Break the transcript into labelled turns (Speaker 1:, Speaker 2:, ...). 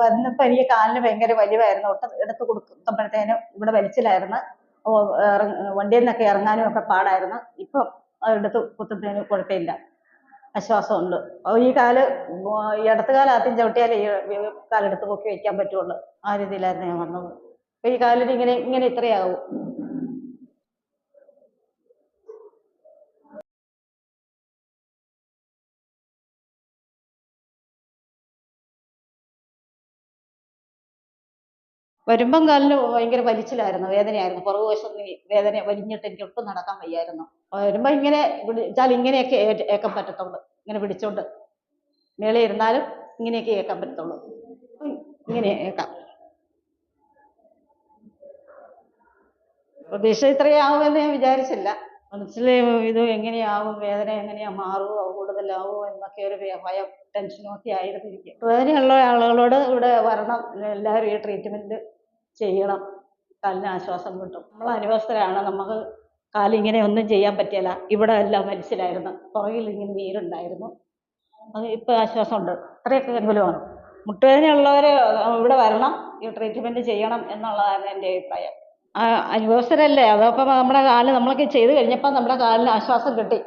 Speaker 1: വന്നപ്പോൾ എനിക്ക് കാലിന് ഭയങ്കര വലിവായിരുന്നു. എടുത്ത് കൊടുക്കുമ്പോഴത്തേനും ഇവിടെ വലിച്ചിലായിരുന്നു. വണ്ടിയിൽ നിന്നൊക്കെ ഇറങ്ങാനും ഒക്കെ പാടായിരുന്നു. ഇപ്പം എടുത്ത് കുത്തുന്നതിന് കുഴപ്പമില്ല, ആശ്വാസമുണ്ട്. ഈ ഇടത്തുകാലം ആദ്യം ചവിട്ടിയാലേ ഈ കാലെടുത്ത് പൊക്കി വയ്ക്കാൻ പറ്റുള്ളൂ. ആ രീതിയിലായിരുന്നു ഞാൻ വന്നത്. അപ്പൊ ഈ കാലിന് ഇങ്ങനെ ഇത്രയാവും. വരുമ്പം കാലിന് ഭയങ്കര വലിച്ചിലായിരുന്നു, വേദനയായിരുന്നു. പുറകുവശം വേദന വലിഞ്ഞിട്ട് എനിക്ക് ഒട്ടും നടക്കാൻ വയ്യായിരുന്നു. വരുമ്പോ ഇങ്ങനെ പിടിച്ചാൽ ഇങ്ങനെയൊക്കെ ഏക്കാൻ പറ്റത്തുള്ളൂ. ഇങ്ങനെ പിടിച്ചോണ്ട് മേളെ ഇരുന്നാലും ഇങ്ങനെയൊക്കെ ഏക്കാൻ പറ്റത്തുള്ളൂ. ഇങ്ങനെ ഏക്കാം. പ്രതീക്ഷ ഇത്രയാവുമെന്ന് ഞാൻ വിചാരിച്ചില്ല. മനസ്സിൽ ഇത് എങ്ങനെയാവും, വേദന എങ്ങനെയാ മാറുമോ, കൂടുതലാവുമോ എന്നൊക്കെ ഒരു ഭയം, ടെൻഷനും ഒക്കെ ആയിരുന്നു എനിക്ക്. വേദനയുള്ള ആളുകളോട് ഇവിടെ വരണം, എല്ലാവരും ഈ ട്രീറ്റ്മെന്റ് ചെയ്യണം, കാലിന് ആശ്വാസം കിട്ടും. നമ്മൾ അനുഭവസ്ഥരാണ്, നമുക്ക് കാലിങ്ങനെ ഒന്നും ചെയ്യാൻ പറ്റില്ല. ഇവിടെ എല്ലാം മനസ്സിലായിരുന്നു, പുറകിൽ ഇങ്ങനെ നീരുണ്ടായിരുന്നു. അത് ഇപ്പം ആശ്വാസമുണ്ട്. ഇത്രയൊക്കെ എങ്കിലുമാണ്. മുട്ടുവേദനയുള്ളവർ ഇവിടെ വരണം, ഈ ട്രീറ്റ്മെന്റ് ചെയ്യണം എന്നുള്ളതാണ് എൻ്റെ അഭിപ്രായം. അനുഭവസ്ഥരല്ലേ, അതപ്പം നമ്മുടെ കാലിന് നമ്മളൊക്കെ ചെയ്ത് കഴിഞ്ഞപ്പോൾ നമ്മുടെ കാലിന് ആശ്വാസം കിട്ടി.